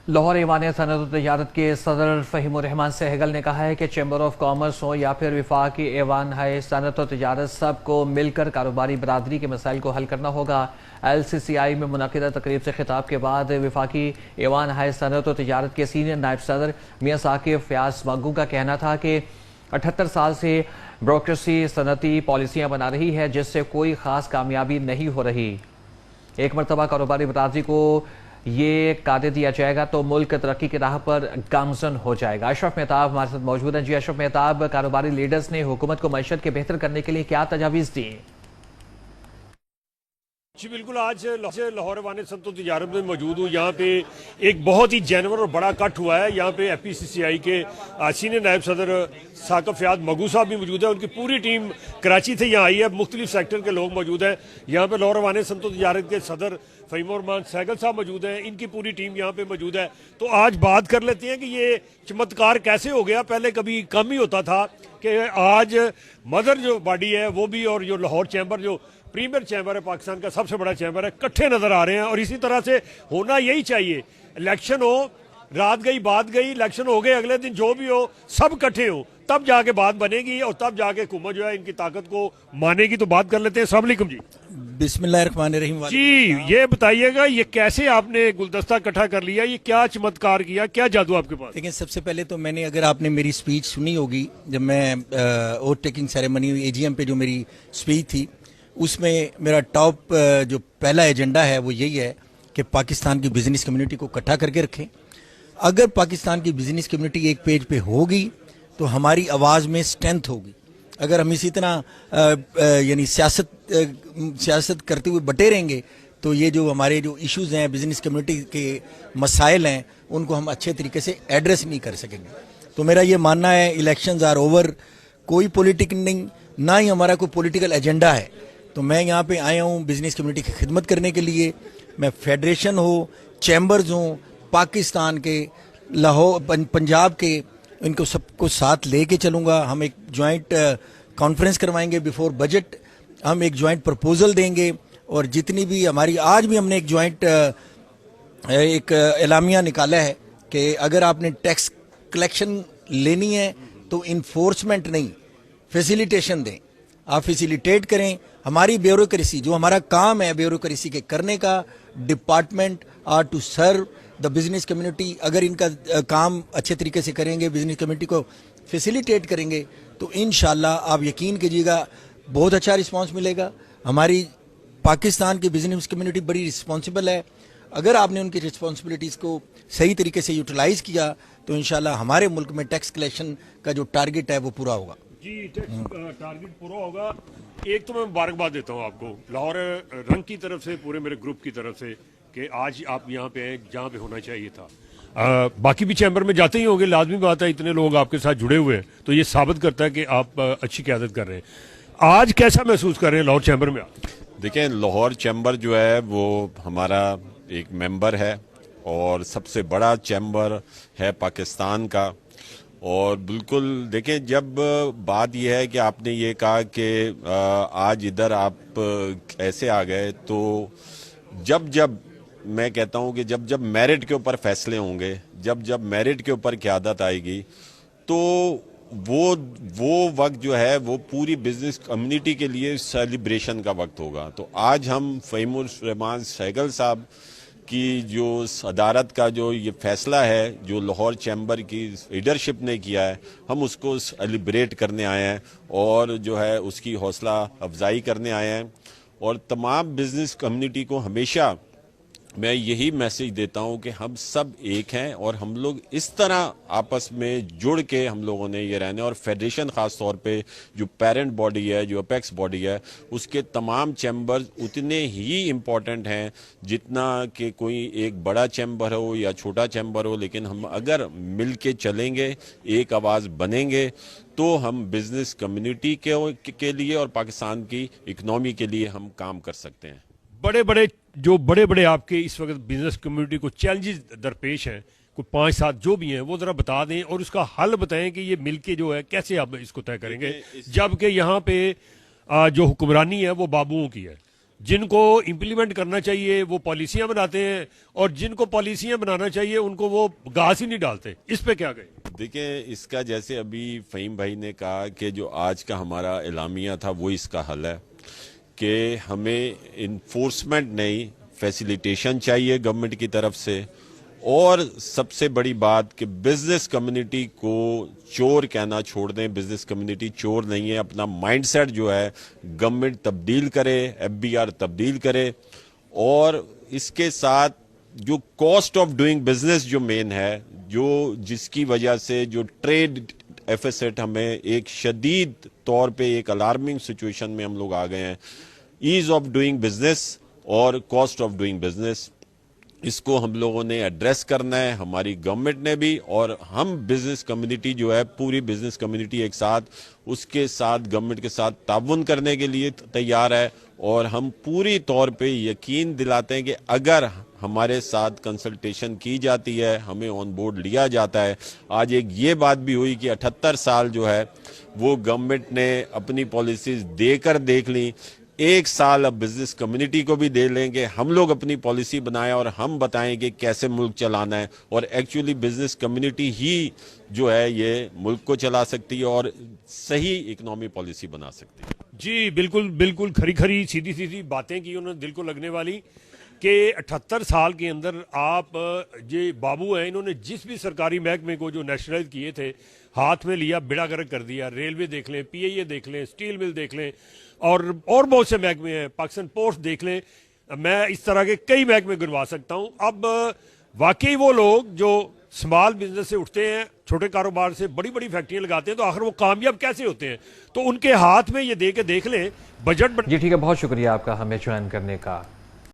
Lahore Ivan सनअत तजारत के सदर फ़हीमुर-रहमान सहगल ने कहा है कि चैम्बर ऑफ कॉमर्स हो या फिर वफाकी ईवान है सनअत और तजारत सबको मिलकर कारोबारी बरादरी के मसाइल को हल करना होगा। LCCI में मुनक़िदा तकरीब से खिताब के बाद वफाकी ईवान है सनअत और तजारत के सीनियर नायब सदर मियाँ साकिब फ़याज़ मग्गू का कहना था कि 78 साल से ब्यूरोक्रेसी सनती पॉलिसियाँ बना रही है जिससे कोई ख़ास कामयाबी नहीं हो रही। एक मरतबा कारोबारी बरादरी को ये कायदे दिया जाएगा तो मुल्क तरक्की की राह पर गामजन हो जाएगा। अशरफ मेहताब हमारे साथ मौजूद हैं। जी अशरफ मेहताब, कारोबारी लीडर्स ने हुकूमत को मईशत के बेहतर करने के लिए क्या तजावीज़ दी? जी बिल्कुल, आज लाहौर ईवान सनअत और तजारत में मौजूद हूँ। यहाँ पे एक बहुत ही जेन्युइन और बड़ा कट हुआ है। यहाँ पे FPCCI के सीनियर नायब सदर साकिब फ़याज़ मग्गू साहब भी मौजूद है। उनकी पूरी टीम कराची से यहाँ आई है। मुख्तलिफ सेक्टर के लोग मौजूद हैं। यहाँ पे लाहौर ईवान सनअत और तजारत के सदर फ़हीमुर-रहमान सहगल साहब मौजूद हैं। इनकी पूरी टीम यहाँ पे मौजूद है। तो आज बात कर लेते हैं कि ये चमत्कार कैसे हो गया। पहले कभी कम ही होता था कि आज मदर जो बॉडी है वो भी और जो लाहौर चैम्बर जो प्रीमियर चैम्बर है, पाकिस्तान का सबसे बड़ा चैम्बर है, इकट्ठे नजर आ रहे हैं। और इसी तरह से होना यही चाहिए। इलेक्शन हो, रात गई बात गई, इलेक्शन हो गए, अगले दिन जो भी हो सब इकट्ठे हो, तब जाके बात बनेगी और तब जाके हुकूमत जो है इनकी ताकत को मानेगी। तो बात कर लेते हैं। अस्सलाम वालेकुम जी। बिस्मिल्लाहिर्रहमानिर्रहीम जी ये बताइएगा, ये कैसे आपने गुलदस्ता इकट्ठा कर लिया, ये क्या चमत्कार किया, क्या जादू आपके पास? देखिए, सबसे पहले तो मैंने, अगर आपने मेरी स्पीच सुनी होगी जब मैं ओथ टेकिंग सेरेमनी AGM पे जो मेरी स्पीच थी, उसमें मेरा टॉप जो पहला एजेंडा है वो यही है कि पाकिस्तान की बिजनेस कम्युनिटी को इकट्ठा करके रखें। अगर पाकिस्तान की बिजनेस कम्युनिटी एक पेज पे होगी तो हमारी आवाज़ में स्ट्रेंथ होगी। अगर हम इसी तरह यानी सियासत करते हुए बटे रहेंगे तो ये जो हमारे जो इश्यूज़ हैं, बिजनेस कम्युनिटी के मसाइल हैं, उनको हम अच्छे तरीके से एड्रेस नहीं कर सकेंगे। तो मेरा ये मानना है, इलेक्शंस आर ओवर, कोई पॉलिटिक्स नहीं, ना ही हमारा कोई पॉलिटिकल एजेंडा है। तो मैं यहाँ पे आया हूँ बिजनेस कम्युनिटी की खिदमत करने के लिए। मैं फेडरेशन हो, चैम्बर्स हों, पाकिस्तान के, लाहौर, पंजाब के, इनको सबको साथ लेके चलूँगा। हम एक जॉइंट कॉन्फ्रेंस करवाएंगे बिफोर बजट, हम एक जॉइंट प्रपोजल देंगे। और जितनी भी हमारी, आज भी हमने एक जॉइंट एक एलामिया निकाला है कि अगर आपने टैक्स कलेक्शन लेनी है तो इन्फोर्समेंट नहीं, फैसिलिटेशन दें। आप फैसिलिटेट करें। हमारी ब्यूरोक्रेसी, जो हमारा काम है ब्यूरोक्रेसी के करने का, department are to serve the business community. अगर इनका काम अच्छे तरीके से करेंगे, बिजनेस कम्युनिटी को फैसिलिटेट करेंगे, तो इंशाल्लाह आप यकीन कीजिएगा बहुत अच्छा रिस्पांस मिलेगा। हमारी पाकिस्तान की बिजनेस कम्युनिटी बड़ी रिस्पॉन्सिबल है। अगर आपने उनकी रिस्पॉन्सिबिलिटीज़ को सही तरीके से यूटिलाइज़ किया तो इंशाल्लाह हमारे मुल्क में टैक्स कलेक्शन का जो टारगेट है वो पूरा होगा। जी, टैक्स टारगेट पूरा होगा। एक तो मैं मुबारकबाद देता हूँ आपको, लाहौर रंग की तरफ से, पूरे मेरे ग्रुप की तरफ से, कि आज आप यहाँ पे हैं जहाँ पे होना चाहिए था। बाकी भी चैम्बर में जाते ही होंगे, लाजमी बात है, इतने लोग आपके साथ जुड़े हुए हैं, तो ये साबित करता है कि आप अच्छी क़यादत कर रहे हैं। आज कैसा महसूस कर रहे हैं लाहौर चैम्बर में आप? देखें, लाहौर चैम्बर जो है वो हमारा एक मेंबर है और सबसे बड़ा चैम्बर है पाकिस्तान का। और बिल्कुल देखें, जब बात यह है कि आपने ये कहा कि आज इधर आप कैसे आ गए, तो जब मैं कहता हूँ कि जब मेरिट के ऊपर फैसले होंगे, जब मेरिट के ऊपर क़यादत आएगी, तो वो वक्त जो है वो पूरी बिजनेस कम्युनिटी के लिए सेलिब्रेशन का वक्त होगा। तो आज हम फ़हीमुर-रहमान सहगल साहब की जो सदारत का जो ये फैसला है, जो लाहौर चैम्बर की लीडरशिप ने किया है, हम उसको सेलिब्रेट करने आए हैं और जो है उसकी हौसला अफजाई करने आए हैं। और तमाम बिजनेस कम्युनिटी को हमेशा मैं यही मैसेज देता हूं कि हम सब एक हैं और हम लोग इस तरह आपस में जुड़ के हम लोगों ने ये रहने। और फेडरेशन ख़ास तौर पे जो पेरेंट बॉडी है, जो अपेक्स बॉडी है, उसके तमाम चैम्बर्स उतने ही इम्पॉर्टेंट हैं जितना कि कोई एक बड़ा चैम्बर हो या छोटा चैम्बर हो। लेकिन हम अगर मिल के चलेंगे, एक आवाज़ बनेंगे, तो हम बिजनेस कम्युनिटी के लिए और पाकिस्तान की इकनॉमी के लिए हम काम कर सकते हैं। बड़े बड़े आपके इस वक्त बिजनेस कम्युनिटी को चैलेंजेस दरपेश हैं, कोई 5-7 जो भी हैं, वो ज़रा बता दें और उसका हल बताएं कि ये मिलके जो है कैसे आप इसको तय करेंगे, जबकि यहाँ पे जो हुक्मरानी है वो बाबुओं की है, जिनको इम्प्लीमेंट करना चाहिए वो पॉलिसियां बनाते हैं, और जिनको पॉलिसियां बनाना चाहिए उनको वो घास ही नहीं डालते। इस पे क्या कहें? देखिए, इसका जैसे अभी फ़हीम भाई ने कहा कि जो आज का हमारा एलामिया था वो इसका हल है कि हमें इन्फोर्समेंट नहीं, फैसिलिटेशन चाहिए गवर्नमेंट की तरफ से। और सबसे बड़ी बात कि बिजनेस कम्युनिटी को चोर कहना छोड़ दें। बिजनेस कम्युनिटी चोर नहीं है। अपना माइंडसेट जो है गवर्नमेंट तब्दील करे, एफबीआर तब्दील करे, और इसके साथ जो कॉस्ट ऑफ डूइंग बिजनेस जो मेन है, जो जिसकी वजह से जो ट्रेड एफिसिट हमें एक शदीद तौर पे एक अलार्मिंग सिचुएशन में हम लोग आ गए हैं, ईज ऑफ डूइंग बिजनेस और कॉस्ट ऑफ डूइंग बिजनेस, इसको हम लोगों ने एड्रेस करना है, हमारी गवर्नमेंट ने भी। और हम बिजनेस कम्युनिटी जो है, पूरी बिजनेस कम्युनिटी एक साथ, उसके साथ गवर्नमेंट के साथ ताउन करने के लिए तैयार है। और हम पूरी तौर पे यकीन दिलाते हैं कि अगर हमारे साथ कंसल्टेशन की जाती है, हमें ऑन बोर्ड लिया जाता है। आज एक ये बात भी हुई कि 78 साल जो है वो गवर्नमेंट ने अपनी पॉलिसीज देकर देख ली। एक साल अब बिजनेस कम्युनिटी को भी दे लेंगे, हम लोग अपनी पॉलिसी बनाएं और हम बताएं कि कैसे मुल्क चलाना है। और एक्चुअली बिजनेस कम्युनिटी ही जो है ये मुल्क को चला सकती है और सही इकोनॉमी पॉलिसी बना सकती है। जी बिल्कुल बिल्कुल, खरी खरी सीधी सीधी बातें की उन्होंने, दिल को लगने वाली, कि 78 साल के अंदर आप ये बाबू हैं, इन्होंने जिस भी सरकारी महकमे को जो नेशनलाइज किए थे हाथ में लिया, बेड़ा गर्क कर दिया। रेलवे देख लें, पीआईए देख लें, स्टील मिल देख लें, और बहुत से महकमे हैं, पाकिस्तान पोस्ट देख लें, मैं इस तरह के कई महकमे गिनवा सकता हूं। अब वाकई वो लोग जो स्मॉल बिजनेस से उठते हैं, छोटे कारोबार से बड़ी बड़ी फैक्ट्रियां लगाते हैं, तो आखिर वो कामयाब कैसे होते हैं? तो उनके हाथ में ये दे के देख लें बजट। जी ठीक है, बहुत शुक्रिया आपका हमें ज्वाइन करने का।